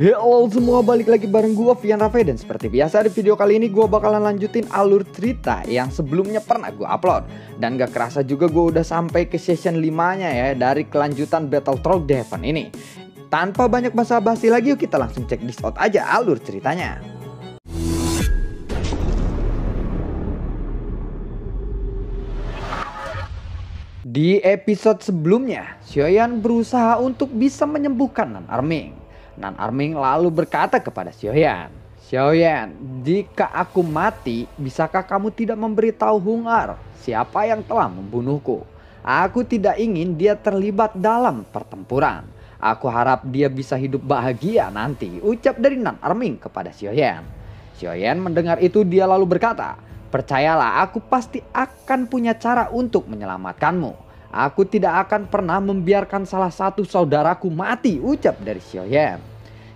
Halo semua, balik lagi bareng gua Vian Rafe. Dan seperti biasa di video kali ini gua bakalan lanjutin alur cerita yang sebelumnya pernah gua upload. Dan gak kerasa juga gua udah sampai ke season 5-nya ya dari kelanjutan Battle Troll Devon ini. Tanpa banyak basa-basi lagi, yuk kita langsung cek this out aja alur ceritanya. Di episode sebelumnya, Xiaoyan berusaha untuk bisa menyembuhkan Nan Erming. Nan Erming lalu berkata kepada Xiaoyan, "Xiaoyan, jika aku mati, bisakah kamu tidak memberitahu Hungar siapa yang telah membunuhku? Aku tidak ingin dia terlibat dalam pertempuran. Aku harap dia bisa hidup bahagia nanti," ucap dari Nan Erming kepada Xiaoyan. Xiaoyan mendengar itu, dia lalu berkata, "Percayalah, aku pasti akan punya cara untuk menyelamatkanmu. Aku tidak akan pernah membiarkan salah satu saudaraku mati," ucap dari Xiaoyan.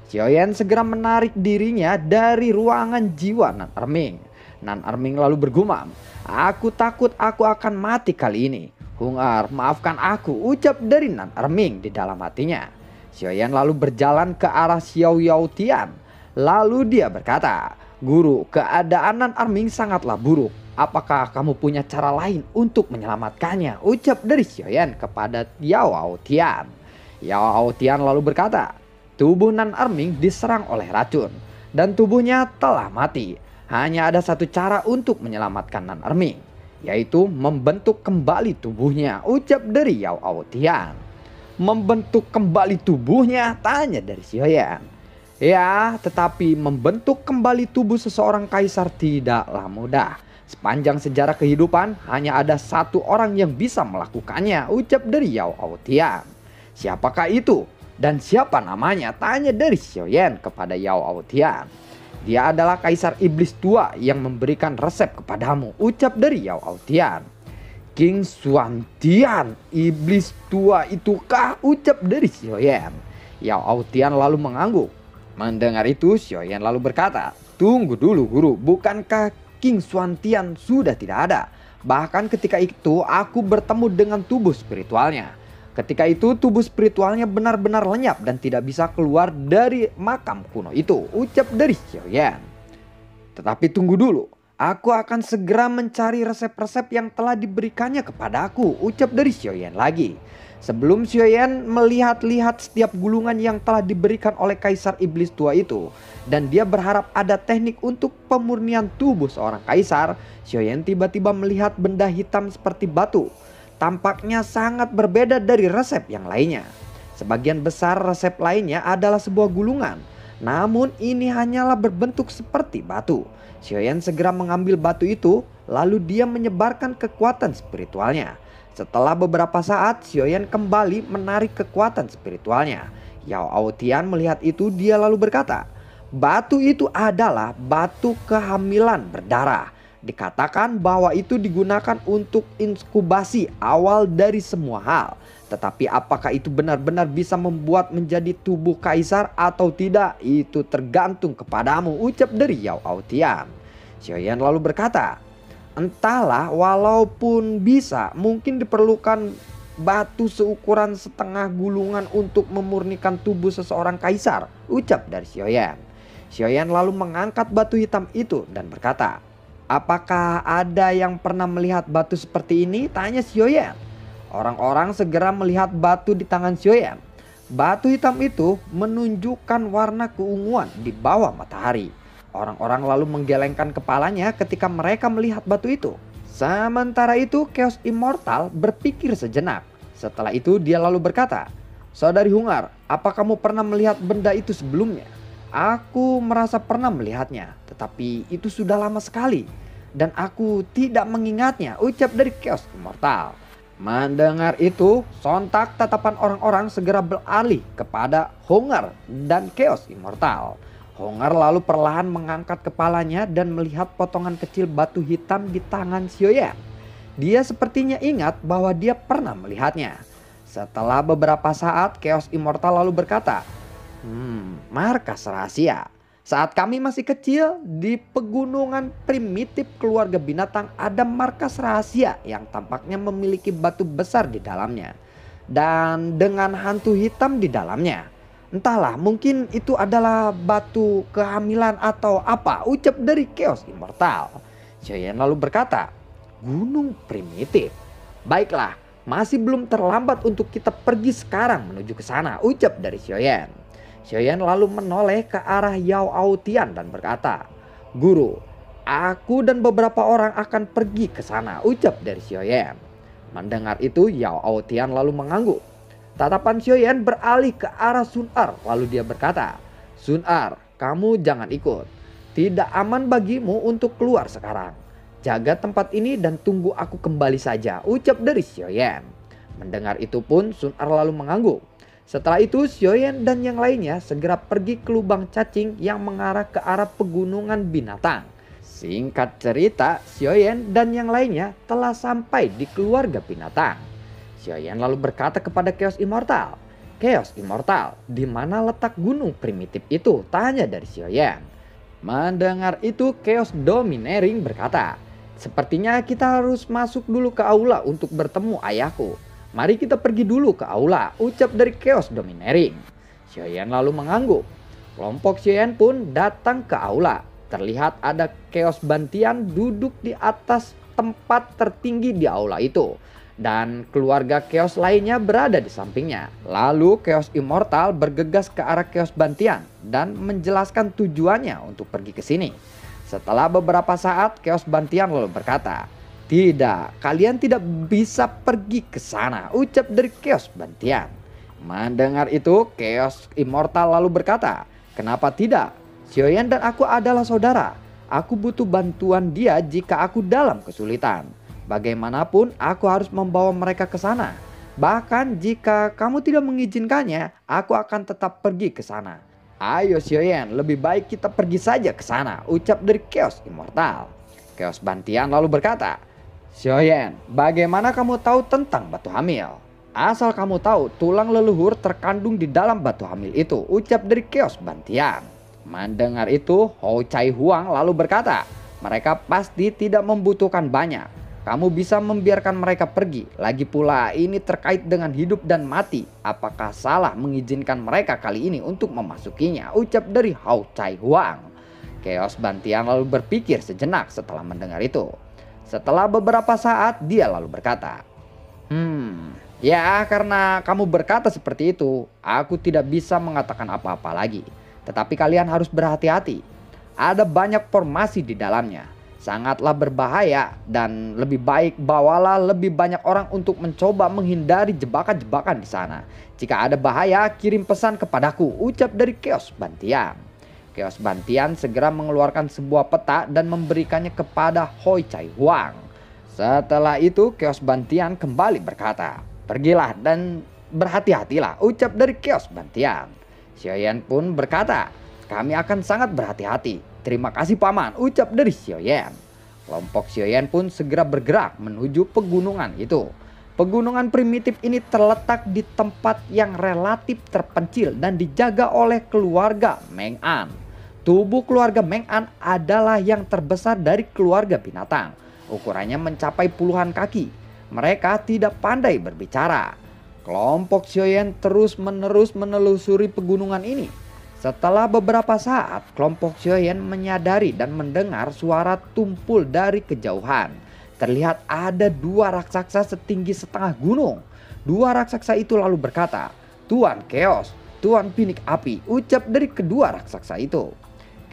Xiaoyan segera menarik dirinya dari ruangan jiwa Nan Erming. Nan Erming lalu bergumam, "Aku takut aku akan mati kali ini. Hungar, maafkan aku," ucap dari Nan Erming di dalam hatinya. Xiaoyan lalu berjalan ke arah Xiao Yao Tian. Lalu dia berkata, "Guru, keadaan Nan Erming sangatlah buruk. Apakah kamu punya cara lain untuk menyelamatkannya?" ucap dari Xiaoyan kepada Yao Tian. Yao Tian lalu berkata, "Tubuh Nan Erming diserang oleh racun dan tubuhnya telah mati. Hanya ada satu cara untuk menyelamatkan Nan Erming, yaitu membentuk kembali tubuhnya," ucap dari Yao Tian. "Membentuk kembali tubuhnya?" tanya dari Xiaoyan. "Ya, tetapi membentuk kembali tubuh seseorang kaisar tidaklah mudah. Sepanjang sejarah kehidupan hanya ada satu orang yang bisa melakukannya," ucap dari Yao Tian. "Siapakah itu? Dan siapa namanya?" tanya dari Xiaoyan kepada Yao Tian. "Dia adalah Kaisar Iblis Tua yang memberikan resep kepadamu," ucap dari Yao Tian. "King Xuan Tian, Iblis Tua itukah?" ucap dari Xiaoyan. Yao Tian lalu mengangguk. Mendengar itu, Xiaoyan lalu berkata, "Tunggu dulu guru, bukankah King Xuan Tian sudah tidak ada? Bahkan ketika itu aku bertemu dengan tubuh spiritualnya. Ketika itu tubuh spiritualnya benar-benar lenyap dan tidak bisa keluar dari makam kuno itu," ucap dari Xiaoyan. "Tetapi tunggu dulu, aku akan segera mencari resep-resep yang telah diberikannya kepadaku," ucap dari Xiaoyan lagi. Sebelum Xiaoyan melihat-lihat setiap gulungan yang telah diberikan oleh Kaisar Iblis Tua itu, dan dia berharap ada teknik untuk pemurnian tubuh seorang kaisar, Xiaoyan tiba-tiba melihat benda hitam seperti batu. Tampaknya sangat berbeda dari resep yang lainnya. Sebagian besar resep lainnya adalah sebuah gulungan, namun ini hanyalah berbentuk seperti batu. Xiaoyan segera mengambil batu itu, lalu dia menyebarkan kekuatan spiritualnya. Setelah beberapa saat, Xiaoyan kembali menarik kekuatan spiritualnya. Yao Tian melihat itu, dia lalu berkata, "Batu itu adalah batu kehamilan berdarah. Dikatakan bahwa itu digunakan untuk inkubasi awal dari semua hal. Tetapi apakah itu benar-benar bisa membuat menjadi tubuh kaisar atau tidak, itu tergantung kepadamu," ucap dari Yao Tian. Xiaoyan lalu berkata, "Entahlah, walaupun bisa, mungkin diperlukan batu seukuran setengah gulungan untuk memurnikan tubuh seseorang kaisar," ucap dari Xiaoyan. Xiaoyan lalu mengangkat batu hitam itu dan berkata, "Apakah ada yang pernah melihat batu seperti ini?" tanya Xiaoyan. Orang-orang segera melihat batu di tangan Xiaoyan. Batu hitam itu menunjukkan warna keunguan di bawah matahari. Orang-orang lalu menggelengkan kepalanya ketika mereka melihat batu itu. Sementara itu Chaos Immortal berpikir sejenak. Setelah itu dia lalu berkata, "Saudari Hungar, apa kamu pernah melihat benda itu sebelumnya?" "Aku merasa pernah melihatnya, tetapi itu sudah lama sekali dan aku tidak mengingatnya," ucap dari Chaos Immortal. Mendengar itu, sontak tatapan orang-orang segera beralih kepada Hungar dan Chaos Immortal. Hungar lalu perlahan mengangkat kepalanya dan melihat potongan kecil batu hitam di tangan Xiaoyan. Dia sepertinya ingat bahwa dia pernah melihatnya. Setelah beberapa saat, Chaos Immortal lalu berkata, "Markas rahasia. Saat kami masih kecil, di pegunungan primitif keluarga binatang ada markas rahasia yang tampaknya memiliki batu besar di dalamnya. Dan dengan hantu hitam di dalamnya. Entahlah, mungkin itu adalah batu kehamilan atau apa, ucap dari Chaos Immortal. Xiaoyan lalu berkata, gunung primitif. Baiklah, masih belum terlambat untuk kita pergi sekarang menuju ke sana, ucap dari Xiaoyan. Xiaoyan lalu menoleh ke arah Yao Aotian dan berkata, Guru, aku dan beberapa orang akan pergi ke sana, ucap dari Xiaoyan. Mendengar itu, Yao Aotian lalu mengangguk. Tatapan Xiaoyan beralih ke arah Sun Er, lalu dia berkata, Sun Er, kamu jangan ikut. Tidak aman bagimu untuk keluar sekarang. Jaga tempat ini dan tunggu aku kembali saja, ucap dari Xiaoyan. Mendengar itu pun Sun Er lalu mengangguk. Setelah itu Xiaoyan dan yang lainnya segera pergi ke lubang cacing yang mengarah ke arah pegunungan binatang. Singkat cerita, Xiaoyan dan yang lainnya telah sampai di keluarga binatang. Xiaoyan lalu berkata kepada Chaos Immortal, Chaos Immortal, di mana letak gunung primitif itu? Tanya dari Xiaoyan. Mendengar itu, Chaos Domineering berkata, sepertinya kita harus masuk dulu ke aula untuk bertemu ayahku. Mari kita pergi dulu ke aula, ucap dari Chaos Domineering. Xiaoyan lalu mengangguk. Kelompok Xiaoyan pun datang ke aula. Terlihat ada Chaos Bantian duduk di atas tempat tertinggi di aula itu. Dan keluarga Chaos lainnya berada di sampingnya. Lalu Chaos Immortal bergegas ke arah Chaos Bantian dan menjelaskan tujuannya untuk pergi ke sini. Setelah beberapa saat, Chaos Bantian lalu berkata, tidak, kalian tidak bisa pergi ke sana, ucap dari Chaos Bantian. Mendengar itu, Chaos Immortal lalu berkata, kenapa tidak? Xiaoyan dan aku adalah saudara. Aku butuh bantuan dia jika aku dalam kesulitan. Bagaimanapun aku harus membawa mereka ke sana. Bahkan jika kamu tidak mengizinkannya, aku akan tetap pergi ke sana. Ayo Xiaoyan, lebih baik kita pergi saja ke sana, ucap dari Chaos Immortal. Chaos Bantian lalu berkata, Xiaoyan, bagaimana kamu tahu tentang batu hamil? Asal kamu tahu, tulang leluhur terkandung di dalam batu hamil itu, ucap dari Chaos Bantian. Mendengar itu, Hou Chai Huang lalu berkata, mereka pasti tidak membutuhkan banyak. Kamu bisa membiarkan mereka pergi. Lagi pula ini terkait dengan hidup dan mati. Apakah salah mengizinkan mereka kali ini untuk memasukinya? Ucap dari Hou Chai Huang. Chaos Bantian lalu berpikir sejenak setelah mendengar itu. Setelah beberapa saat dia lalu berkata, ya karena kamu berkata seperti itu, aku tidak bisa mengatakan apa-apa lagi. Tetapi kalian harus berhati-hati. Ada banyak formasi di dalamnya. Sangatlah berbahaya dan lebih baik bawalah lebih banyak orang untuk mencoba menghindari jebakan-jebakan di sana. Jika ada bahaya, kirim pesan kepadaku, ucap dari Chaos Bantian. Chaos Bantian segera mengeluarkan sebuah peta dan memberikannya kepada Hou Chai Huang. Setelah itu Chaos Bantian kembali berkata, pergilah dan berhati-hatilah, ucap dari Chaos Bantian. Xiaoyan pun berkata, kami akan sangat berhati-hati. Terima kasih paman, ucap dari Xiaoyan. Kelompok Xiaoyan pun segera bergerak menuju pegunungan itu. Pegunungan primitif ini terletak di tempat yang relatif terpencil dan dijaga oleh keluarga Meng An. Tubuh keluarga Meng An adalah yang terbesar dari keluarga binatang. Ukurannya mencapai puluhan kaki. Mereka tidak pandai berbicara. Kelompok Xiaoyan terus-menerus menelusuri pegunungan ini. Setelah beberapa saat, kelompok Xiaoyan menyadari dan mendengar suara tumpul dari kejauhan. Terlihat ada dua raksasa setinggi setengah gunung. Dua raksasa itu lalu berkata, Tuan Chaos, Tuan Pinik Api, ucap dari kedua raksasa itu.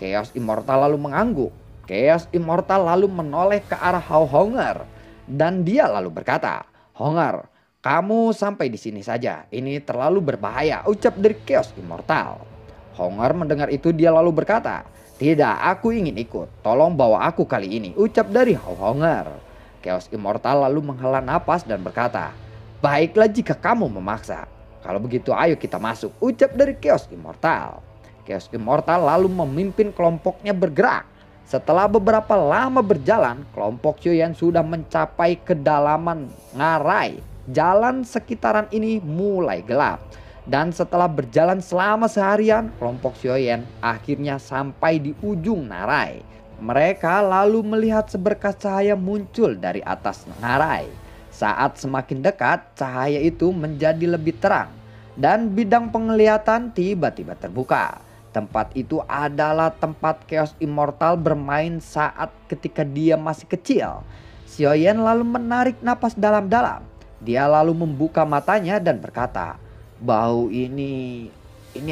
Chaos Immortal lalu mengangguk. Chaos Immortal lalu menoleh ke arah Hao Honger. Dan dia lalu berkata, Honger, kamu sampai di sini saja. Ini terlalu berbahaya, ucap dari Chaos Immortal. Honger mendengar itu dia lalu berkata, tidak, aku ingin ikut. Tolong bawa aku kali ini, ucap dari Hao Honger. Chaos Immortal lalu menghela napas dan berkata, baiklah jika kamu memaksa. Kalau begitu ayo kita masuk, ucap dari Chaos Immortal. Chaos Immortal lalu memimpin kelompoknya bergerak. Setelah beberapa lama berjalan, kelompok Xiaoyan sudah mencapai kedalaman ngarai. Jalan sekitaran ini mulai gelap. Dan setelah berjalan selama seharian, kelompok Xiaoyan akhirnya sampai di ujung Narai. Mereka lalu melihat seberkas cahaya muncul dari atas Narai. Saat semakin dekat, cahaya itu menjadi lebih terang. Dan bidang penglihatan tiba-tiba terbuka. Tempat itu adalah tempat Chaos Immortal bermain saat ketika dia masih kecil. Xiaoyan lalu menarik napas dalam-dalam. Dia lalu membuka matanya dan berkata, bau ini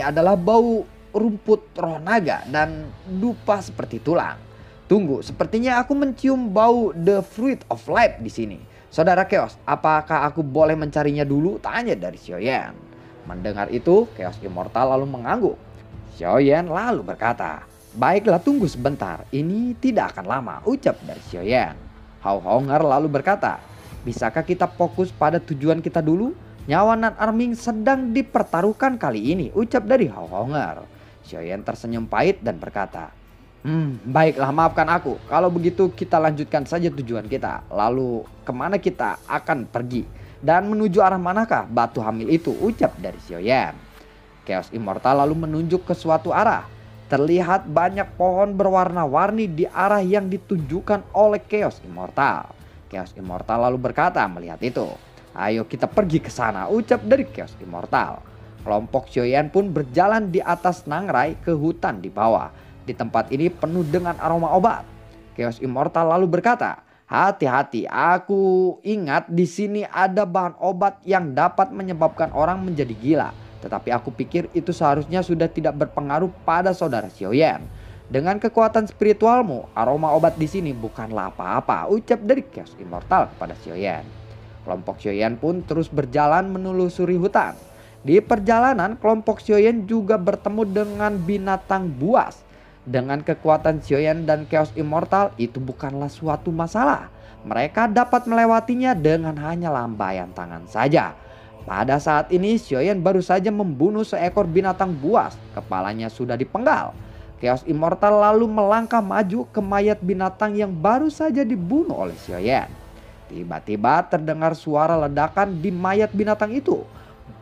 adalah bau rumput roh naga dan dupa seperti tulang. Tunggu, sepertinya aku mencium bau the fruit of life di sini. Saudara Chaos, apakah aku boleh mencarinya dulu? Tanya dari Xiaoyan. Mendengar itu, Chaos Immortal lalu mengangguk. Xiaoyan lalu berkata, baiklah, tunggu sebentar, ini tidak akan lama, ucap dari Xiaoyan. Hao Hong'er lalu berkata, bisakah kita fokus pada tujuan kita dulu? Nyawa Nan Arming sedang dipertaruhkan kali ini, ucap dari Hao Hong'er. Xiaoyan tersenyum pahit dan berkata, baiklah, maafkan aku. Kalau begitu kita lanjutkan saja tujuan kita. Lalu kemana kita akan pergi? Dan menuju arah manakah batu hamil itu? Ucap dari Xiaoyan. Chaos Immortal lalu menunjuk ke suatu arah. Terlihat banyak pohon berwarna-warni di arah yang ditunjukkan oleh Chaos Immortal. Chaos Immortal lalu berkata melihat itu, ayo kita pergi ke sana, ucap dari Chaos Immortal. Kelompok Xiaoyan pun berjalan di atas Nangrai ke hutan di bawah. Di tempat ini penuh dengan aroma obat. Chaos Immortal lalu berkata, hati-hati, aku ingat di sini ada bahan obat yang dapat menyebabkan orang menjadi gila. Tetapi aku pikir itu seharusnya sudah tidak berpengaruh pada saudara Xiaoyan. Dengan kekuatan spiritualmu, aroma obat di sini bukanlah apa-apa, ucap dari Chaos Immortal kepada Xiaoyan. Kelompok Xiaoyan pun terus berjalan menelusuri hutan. Di perjalanan, kelompok Xiaoyan juga bertemu dengan binatang buas. Dengan kekuatan Xiaoyan dan Chaos Immortal, itu bukanlah suatu masalah. Mereka dapat melewatinya dengan hanya lambaian tangan saja. Pada saat ini Xiaoyan baru saja membunuh seekor binatang buas. Kepalanya sudah dipenggal. Chaos Immortal lalu melangkah maju ke mayat binatang yang baru saja dibunuh oleh Xiaoyan. Tiba-tiba terdengar suara ledakan di mayat binatang itu.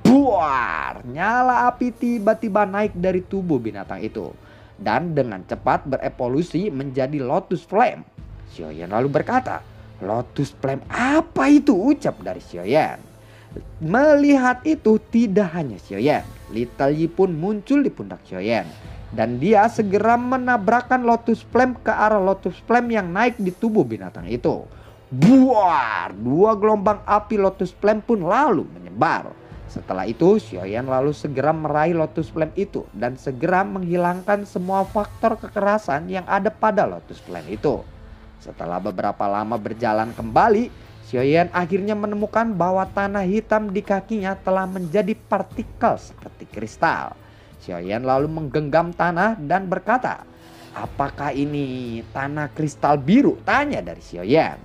Buar! Nyala api tiba-tiba naik dari tubuh binatang itu. Dan dengan cepat berevolusi menjadi Lotus Flame. Xiaoyan lalu berkata, Lotus Flame apa itu? Ucap dari Xiaoyan. Melihat itu tidak hanya Xiaoyan, Little Yi pun muncul di pundak Xiaoyan. Dan dia segera menabrakkan Lotus Flame ke arah Lotus Flame yang naik di tubuh binatang itu. Buar! Dua gelombang api Lotus Flame pun lalu menyebar. Setelah itu Xiaoyan lalu segera meraih Lotus Flame itu dan segera menghilangkan semua faktor kekerasan yang ada pada Lotus Flame itu. Setelah beberapa lama berjalan kembali, Xiaoyan akhirnya menemukan bahwa tanah hitam di kakinya telah menjadi partikel seperti kristal. Xiaoyan lalu menggenggam tanah dan berkata, apakah ini tanah kristal biru? Tanya dari Xiaoyan.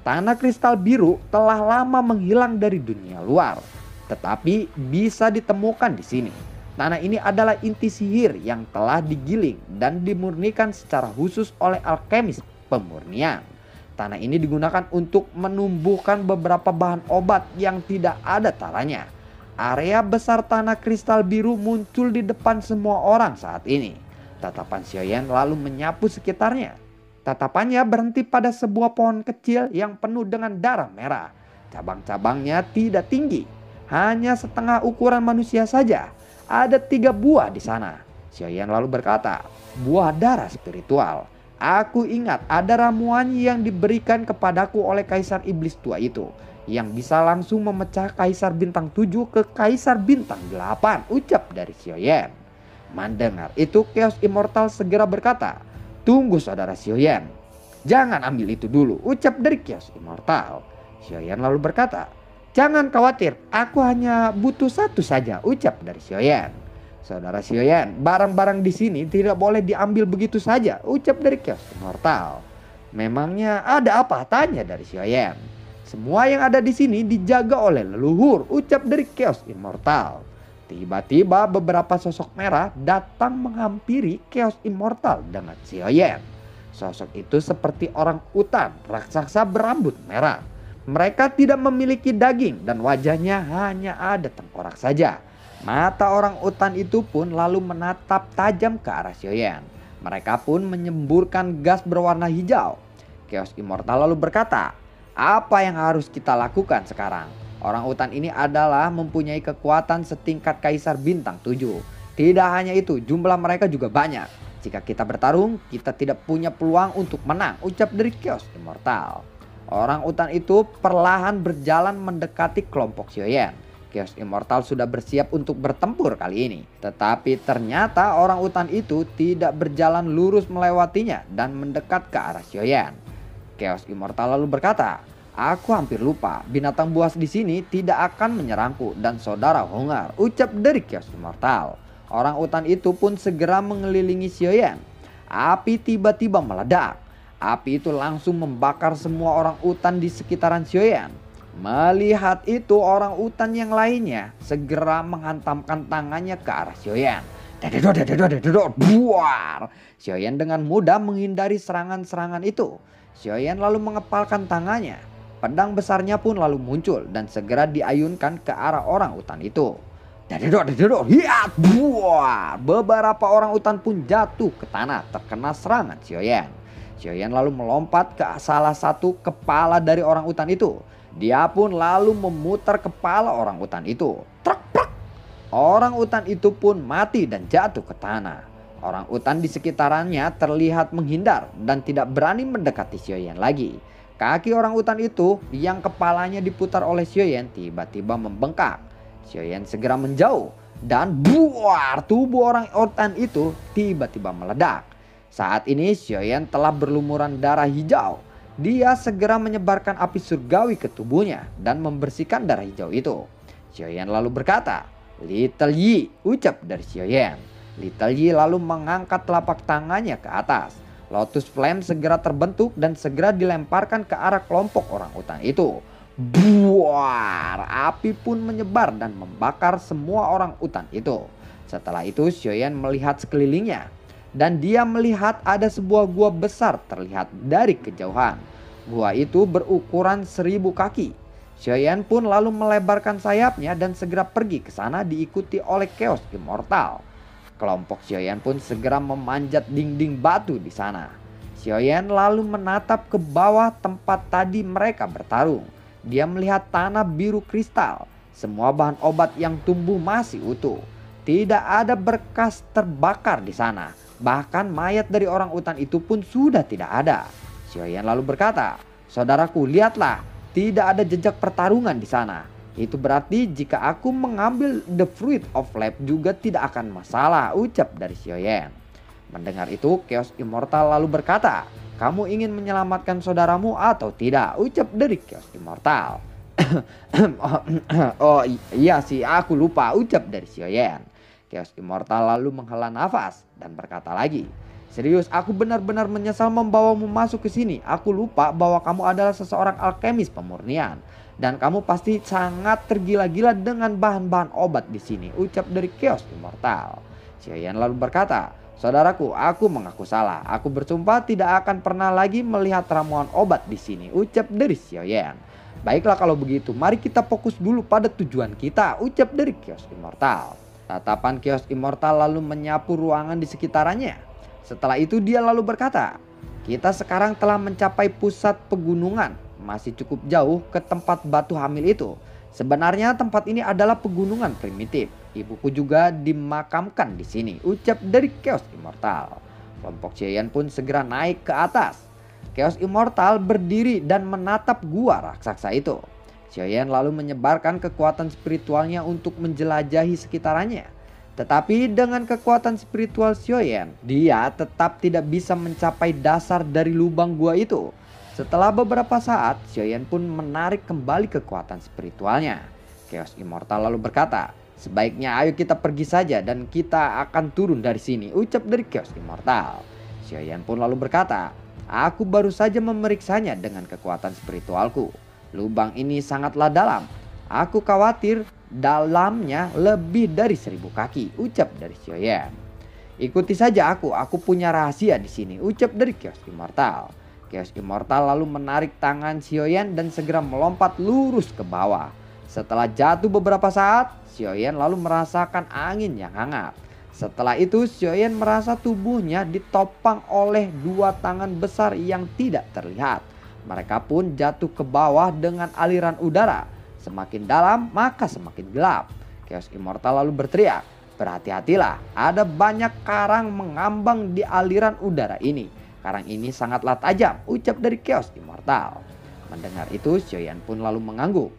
Tanah kristal biru telah lama menghilang dari dunia luar, tetapi bisa ditemukan di sini. Tanah ini adalah inti sihir yang telah digiling dan dimurnikan secara khusus oleh alkemis pemurnian. Tanah ini digunakan untuk menumbuhkan beberapa bahan obat yang tidak ada taranya. Area besar tanah kristal biru muncul di depan semua orang saat ini. Tatapan Xiaoyan lalu menyapu sekitarnya. Tatapannya berhenti pada sebuah pohon kecil yang penuh dengan darah merah. Cabang-cabangnya tidak tinggi, hanya setengah ukuran manusia saja. Ada 3 buah di sana. Xiaoyan lalu berkata, buah darah spiritual. Aku ingat ada ramuan yang diberikan kepadaku oleh Kaisar Iblis tua itu, yang bisa langsung memecah Kaisar Bintang 7 ke Kaisar Bintang 8, ucap dari Xiaoyan. Mendengar itu Chaos Immortal segera berkata, tunggu saudara Xiaoyan, jangan ambil itu dulu, ucap dari Chaos Immortal. Xiaoyan lalu berkata, jangan khawatir, aku hanya butuh 1 saja, ucap dari Xiaoyan. Saudara Xiaoyan, barang-barang di sini tidak boleh diambil begitu saja, ucap dari Chaos Immortal. Memangnya ada apa? Tanya dari Xiaoyan. Semua yang ada di sini dijaga oleh leluhur, ucap dari Chaos Immortal. Tiba-tiba beberapa sosok merah datang menghampiri Chaos Immortal dengan Xiaoyan. Sosok itu seperti orang utan raksasa berambut merah. Mereka tidak memiliki daging dan wajahnya hanya ada tengkorak saja. Mata orang utan itu pun lalu menatap tajam ke arah Xiaoyan. Mereka pun menyemburkan gas berwarna hijau. Chaos Immortal lalu berkata, apa yang harus kita lakukan sekarang? Orang utan ini adalah mempunyai kekuatan setingkat Kaisar Bintang 7. Tidak hanya itu, jumlah mereka juga banyak. Jika kita bertarung, kita tidak punya peluang untuk menang, ucap dari Chaos Immortal. Orang utan itu perlahan berjalan mendekati kelompok Xiaoyan. Chaos Immortal sudah bersiap untuk bertempur kali ini. Tetapi ternyata orang utan itu tidak berjalan lurus melewatinya dan mendekat ke arah Xiaoyan. Chaos Immortal lalu berkata, "Aku hampir lupa, binatang buas di sini tidak akan menyerangku dan saudara Hongar," ucap dari Chaos Immortal. Orang utan itu pun segera mengelilingi Xiaoyan. Api tiba-tiba meledak. Api itu langsung membakar semua orang utan di sekitaran Xiaoyan. Melihat itu, orang utan yang lainnya segera menghantamkan tangannya ke arah Xiaoyan. Buar! Xiaoyan dengan mudah menghindari serangan-serangan itu. Xiaoyan lalu mengepalkan tangannya. Pedang besarnya pun lalu muncul dan segera diayunkan ke arah orang utan itu. Hiat! Buar! Beberapa orang utan pun jatuh ke tanah terkena serangan Xiaoyan. Xiaoyan lalu melompat ke salah satu kepala dari orang utan itu. Dia pun lalu memutar kepala orang utan itu. Truk, truk. Orang utan itu pun mati dan jatuh ke tanah. Orang utan di sekitarannya terlihat menghindar dan tidak berani mendekati Xiaoyan lagi. Kaki orang utan itu yang kepalanya diputar oleh Xiaoyan tiba-tiba membengkak. Xiaoyan segera menjauh dan buar, tubuh orang utan itu tiba-tiba meledak. Saat ini Xiaoyan telah berlumuran darah hijau. Dia segera menyebarkan api surgawi ke tubuhnya dan membersihkan darah hijau itu. Xiaoyan lalu berkata, "Little Yi," ucap dari Xiaoyan. Little Yi lalu mengangkat telapak tangannya ke atas. Lotus Flame segera terbentuk dan segera dilemparkan ke arah kelompok orang utan itu. Buar! Api pun menyebar dan membakar semua orang utan itu. Setelah itu Xiaoyan melihat sekelilingnya. Dan dia melihat ada sebuah gua besar terlihat dari kejauhan. Gua itu berukuran 1000 kaki. Xiaoyan pun lalu melebarkan sayapnya dan segera pergi ke sana diikuti oleh Chaos Immortal. Kelompok Xiaoyan pun segera memanjat dinding batu di sana. Xiaoyan lalu menatap ke bawah tempat tadi mereka bertarung. Dia melihat tanah biru kristal. Semua bahan obat yang tumbuh masih utuh. Tidak ada berkas terbakar di sana. Bahkan mayat dari orang utan itu pun sudah tidak ada. Xiaoyan lalu berkata, "Saudaraku, lihatlah, tidak ada jejak pertarungan di sana. Itu berarti jika aku mengambil the fruit of life juga tidak akan masalah," ucap dari Xiaoyan. Mendengar itu, Chaos Immortal lalu berkata, "Kamu ingin menyelamatkan saudaramu atau tidak?" ucap dari Chaos Immortal. "Oh iya sih, aku lupa," ucap dari Xiaoyan. Chaos Immortal lalu menghela nafas dan berkata lagi, "Serius, aku benar-benar menyesal membawamu masuk ke sini. Aku lupa bahwa kamu adalah seseorang alkemis pemurnian. Dan kamu pasti sangat tergila-gila dengan bahan-bahan obat di sini," ucap dari Chaos Immortal. Xiaoyan lalu berkata, "Saudaraku, aku mengaku salah. Aku bersumpah tidak akan pernah lagi melihat ramuan obat di sini," ucap dari Xiaoyan. "Baiklah kalau begitu, mari kita fokus dulu pada tujuan kita," ucap dari Chaos Immortal. Tatapan Chaos Immortal lalu menyapu ruangan di sekitarnya. Setelah itu dia lalu berkata, "Kita sekarang telah mencapai pusat pegunungan. Masih cukup jauh ke tempat batu hamil itu. Sebenarnya tempat ini adalah pegunungan primitif. Ibuku juga dimakamkan di sini," ucap dari Chaos Immortal. Kelompok Xiaoyan pun segera naik ke atas. Chaos Immortal berdiri dan menatap gua raksasa itu. Xiaoyan lalu menyebarkan kekuatan spiritualnya untuk menjelajahi sekitarannya. Tetapi dengan kekuatan spiritual Xiaoyan, dia tetap tidak bisa mencapai dasar dari lubang gua itu. Setelah beberapa saat, Xiaoyan pun menarik kembali kekuatan spiritualnya. Chaos Immortal lalu berkata, "Sebaiknya ayo kita pergi saja dan kita akan turun dari sini," ucap dari Chaos Immortal. Xiaoyan pun lalu berkata, "Aku baru saja memeriksanya dengan kekuatan spiritualku. Lubang ini sangatlah dalam. Aku khawatir dalamnya lebih dari 1000 kaki," ucap dari Xiaoyan. "Ikuti saja aku punya rahasia di sini," ucap dari Chaos Immortal. Chaos Immortal lalu menarik tangan Xiaoyan dan segera melompat lurus ke bawah. Setelah jatuh beberapa saat, Xiaoyan lalu merasakan angin yang hangat. Setelah itu Xiaoyan merasa tubuhnya ditopang oleh 2 tangan besar yang tidak terlihat. Mereka pun jatuh ke bawah dengan aliran udara. Semakin dalam maka semakin gelap. Chaos Immortal lalu berteriak, "Berhati-hatilah, ada banyak karang mengambang di aliran udara ini. Karang ini sangatlah tajam," ucap dari Chaos Immortal. Mendengar itu, Xiaoyan pun lalu mengangguk.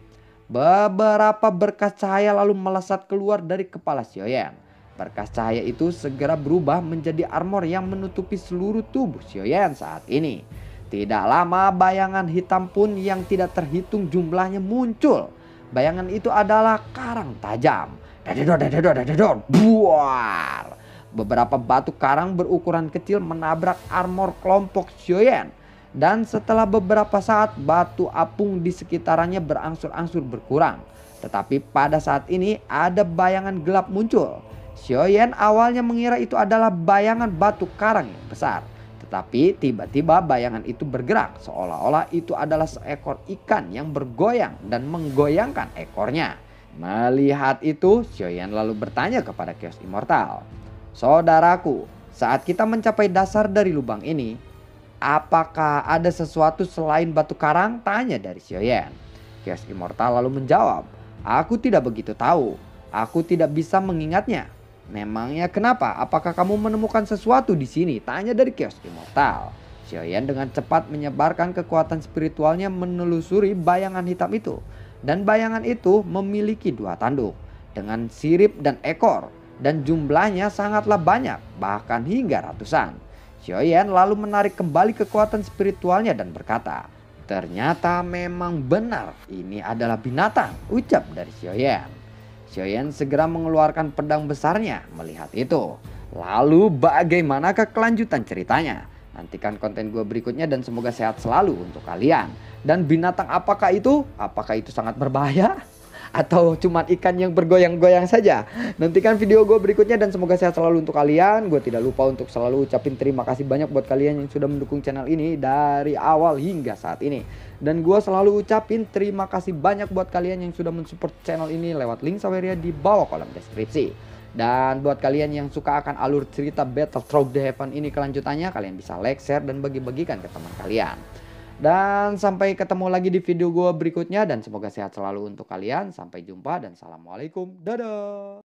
Beberapa berkas cahaya lalu melesat keluar dari kepala Xiaoyan. Berkas cahaya itu segera berubah menjadi armor yang menutupi seluruh tubuh Xiaoyan saat ini. Tidak lama bayangan hitam pun yang tidak terhitung jumlahnya muncul. Bayangan itu adalah karang tajam. Dadador, dadador, dadador, buar. Beberapa batu karang berukuran kecil menabrak armor kelompok Xiaoyan. Dan setelah beberapa saat batu apung di sekitarannya berangsur-angsur berkurang. Tetapi pada saat ini ada bayangan gelap muncul. Xiaoyan awalnya mengira itu adalah bayangan batu karang yang besar. Tetapi tiba-tiba bayangan itu bergerak seolah-olah itu adalah seekor ikan yang bergoyang dan menggoyangkan ekornya. Melihat itu, Xiaoyan lalu bertanya kepada Chaos Immortal, "Saudaraku, saat kita mencapai dasar dari lubang ini, apakah ada sesuatu selain batu karang?" tanya dari Xiaoyan. Chaos Immortal lalu menjawab, "Aku tidak begitu tahu. Aku tidak bisa mengingatnya." "Memangnya kenapa? Apakah kamu menemukan sesuatu di sini?" tanya dari Chaos Immortal. Xiaoyan dengan cepat menyebarkan kekuatan spiritualnya menelusuri bayangan hitam itu. Dan bayangan itu memiliki dua tanduk dengan sirip dan ekor. Dan jumlahnya sangatlah banyak, bahkan hingga ratusan. Xiaoyan lalu menarik kembali kekuatan spiritualnya dan berkata, "Ternyata memang benar ini adalah binatang," ucap dari Xiaoyan. Xiaoyan segera mengeluarkan pedang besarnya melihat itu. Lalu bagaimanakah kelanjutan ceritanya? Nantikan konten gue berikutnya dan semoga sehat selalu untuk kalian. Dan binatang apakah itu? Apakah itu sangat berbahaya? Atau cuma ikan yang bergoyang-goyang saja? Nantikan video gue berikutnya dan semoga sehat selalu untuk kalian. Gue tidak lupa untuk selalu ucapin terima kasih banyak buat kalian yang sudah mendukung channel ini dari awal hingga saat ini. Dan gue selalu ucapin terima kasih banyak buat kalian yang sudah mensupport channel ini lewat link Saweria di bawah kolom deskripsi. Dan buat kalian yang suka akan alur cerita Battle Through the Heaven ini kelanjutannya, kalian bisa like, share, dan bagi-bagikan ke teman kalian. Dan sampai ketemu lagi di video gue berikutnya dan semoga sehat selalu untuk kalian. Sampai jumpa dan assalamualaikum. Dadah.